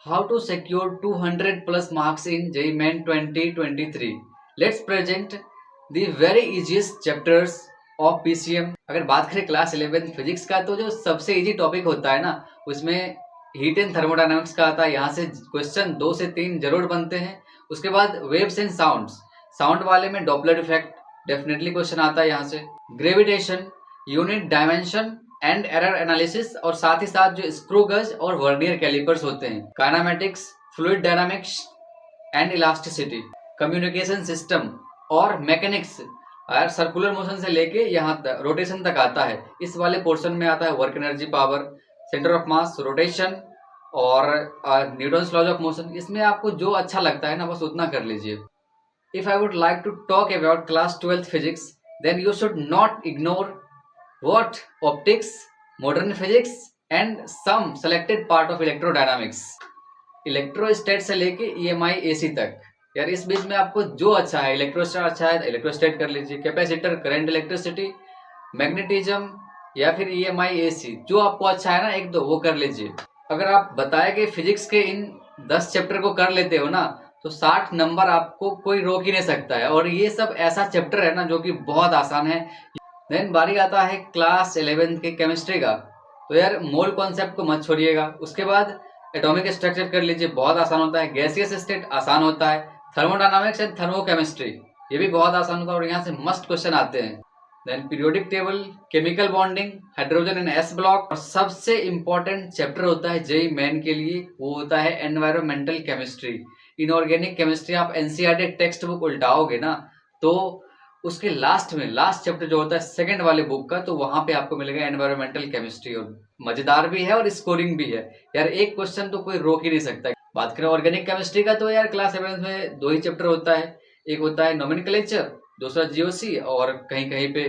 How to secure 200 plus marks in JEE Main 2023? Let's present the very easiest chapters of PCM. अगर बात करें class 11 physics का तो जो सबसे इजी टॉपिक होता है ना उसमें हीट एंड थर्मोडायनामिक्स का आता है। यहाँ से क्वेश्चन 2 से 3 जरूर बनते हैं। उसके बाद वेव्स एंड साउंड्स, साउंड वाले में डॉपलर इफेक्ट डेफिनेटली क्वेश्चन आता है यहाँ से। Gravitation, unit dimension and error analysis और साथ ही साथ जो स्क्रू गेज और वर्नियर कैलिपर्स होते हैं। Kinematics, fluid dynamics and elasticity, communication system और मैकेनिक्स, सर्कुलर मोशन से लेके यहाँ तक रोटेशन तक आता है। इस वाले पोर्शन में आता है work energy, power, centre of mass, rotation और न्यूटन्स लॉज ऑफ मोशन। इसमें आपको जो अच्छा लगता है ना बस उतना कर लीजिए। If I would like to talk about class 12th physics then you should not ignore what optics, modern physics and some selected part of electrodynamics, इलेक्ट्रोस्टेट से लेके EMI AC तक। यार इस बीच में आपको जो अच्छा है, इलेक्ट्रोस्टेट अच्छा है इलेक्ट्रोस्टेट कर लीजिए, कैपेसिटर, करंट, इलेक्ट्रिसिटी, मैग्नेटिज्म या फिर EMI AC, जो आपको अच्छा है ना एक दो वो कर लीजिए। अगर आप बताए गए फिजिक्स के इन 10 चैप्टर को कर लेते हो ना तो 60 नंबर आपको कोई रोक ही नहीं सकता है। और ये सब ऐसा चैप्टर है ना जो कि बहुत आसान है। देन बारी आता है क्लास 11 के केमिस्ट्री का। तो यार मोल कॉन्सेप्ट को मत छोड़िएगा। उसके बाद एटॉमिक स्ट्रक्चर कर लीजिए, बहुत आसान होता है। गैसियस स्टेट आसान होता है। थर्मोडायनामिक्स एंड थर्मोकेमिस्ट्री ये भी बहुत आसान होता है और यहाँ से मस्ट क्वेश्चन आते हैं। Then periodic table, chemical bonding, hydrogen in S block और सबसे इंपॉर्टेंट चैप्टर होता है जेई मेन के लिए, वो होता है एनवायरमेंटल केमिस्ट्री। इनऑर्गेनिक केमिस्ट्री आप एनसीईआरटी टेक्स्ट बुक उल्टाओगे ना तो उसके लास्ट में लास्ट चैप्टर जो होता है सेकंड वाले बुक का, तो वहां पे आपको मिलेगा एनवायरमेंटल केमिस्ट्री। और मजेदार भी है और स्कोरिंग भी है। यार एक क्वेश्चन तो कोई रोक ही नहीं सकता। बात करें ऑर्गेनिक केमिस्ट्री का तो यार क्लास 7 में 2 ही चैप्टर होता है। एक होता है नोमेनक्लेचर, दूसरा जीओसी और कहीं कहीं पे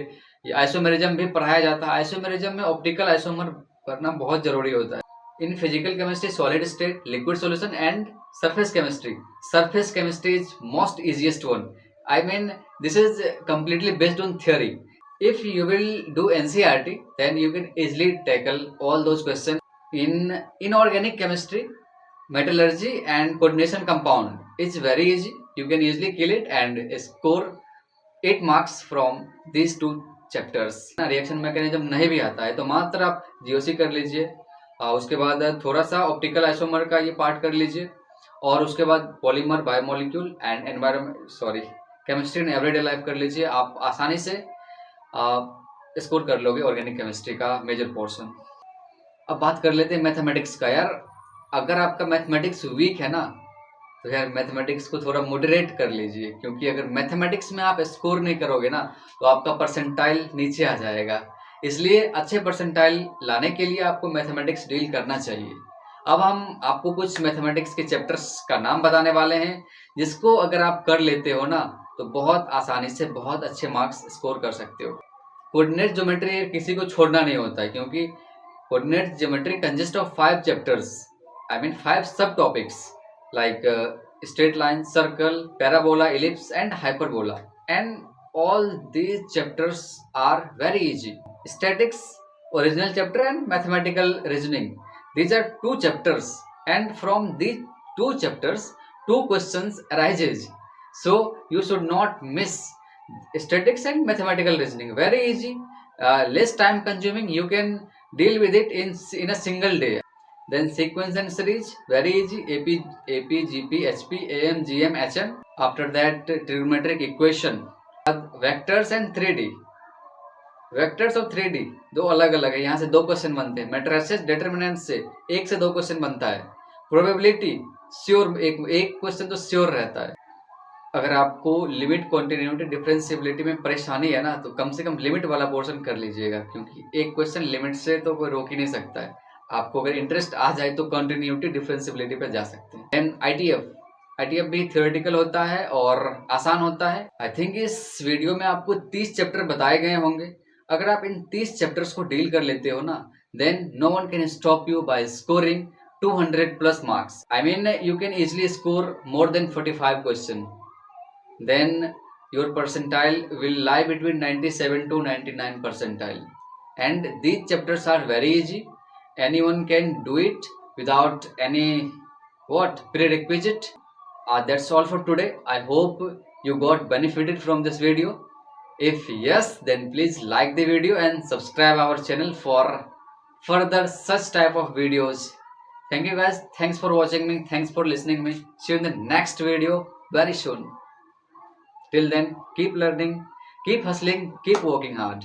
आइसोमेरिज्म भी पढ़ाया जाता है। आइसोमेरिज्म में ऑप्टिकल आइसोमर पढ़ना बहुत जरूरी होता है। In physical chemistry solid state, liquid solution and surface chemistry. Surface chemistry is most easiest one. I mean, this is completely based on theory. If you will do NCERT, then you can easily tackle all those questions. In inorganic chemistry, metallurgy and coordination compound is very easy. You can easily kill it and score 8 marks from these 2 chapters. Reaction mechanism नहीं भी आता है तो मात्र आप GOC कर लीजिए। उसके बाद थोड़ा सा ऑप्टिकल आइसोमर का ये पार्ट कर लीजिए और उसके बाद polymer, biomolecule and environment chemistry and everyday life कर लीजिए। आप आसानी से स्कोर कर लोगे ऑर्गेनिक केमिस्ट्री का मेजर पोर्शन। अब बात कर लेते हैं मैथमेटिक्स का। यार अगर आपका मैथमेटिक्स वीक है ना तो यार मैथमेटिक्स को थोड़ा मॉडरेट कर लीजिए, क्योंकि अगर मैथमेटिक्स में आप स्कोर नहीं करोगे ना तो आपका परसेंटाइल नीचे आ जाएगा। इसलिए अच्छे परसेंटाइल लाने के लिए आपको मैथमेटिक्स डील करना चाहिए। अब हम आपको कुछ मैथमेटिक्स के चैप्टर्स का नाम बताने वाले हैं जिसको अगर आप कर लेते हो ना तो बहुत आसानी से बहुत अच्छे मार्क्स स्कोर कर सकते हो। कोऑर्डिनेट ज्योमेट्री किसी को छोड़ना नहीं होता है, क्योंकि coordinate geometry consist of 5 chapters, I mean 5 सब topics like straight line, circle, parabola, ellipse and hyperbola, and all these chapters are very easy. Statics, original chapter and mathematical reasoning. These are 2 chapters and from these 2 chapters 2 questions arises. So you should not miss statics and mathematical reasoning. Very easy, less time consuming. You can deal with it in a single day. Then sequence and series, very easy. AP, GP, HP, AM, GM, HM. After that trigonometric equation. Vectors and 3D, vectors और 3D दो अलग अलग है। यहाँ से 2 question बनते हैं। Matrices, determinant से 1 से 2 क्वेश्चन बनता है। प्रोबेबिलिटी श्योर, एक क्वेश्चन तो श्योर रहता है। अगर आपको लिमिट, कॉन्टिन्यूटी, डिफरेंशिएबिलिटी में परेशानी है ना तो कम से कम लिमिट वाला पोर्शन कर लीजिएगा, क्योंकि एक क्वेश्चन लिमिट से तो कोई रोक ही नहीं सकता है। आपको अगर इंटरेस्ट आ जाए तो कॉन्टिन्यूटी, डिफरेंशिएबिलिटी पे जा सकते हैं। देन ITF भी थियोरेटिकल होता है और आसान होता है। आई थिंक इस वीडियो में आपको 30 चैप्टर बताए गए होंगे। अगर आप इन 30 चैप्टर्स को डील कर लेते हो ना then no one can stop you by scoring 200 plus marks. I mean you can easily score more than 45 question. Then your percentile will lie between 97 to 99 percentile and these chapters are very easy. Anyone can do it without any what prerequisite. That's all for today. I hope you got benefited from this video. If yes, then please like the video and subscribe our channel for further such type of videos. Thank you guys. Thanks for watching me. Thanks for listening me. See you in the next video very soon. Till then, keep learning, keep hustling, keep working hard.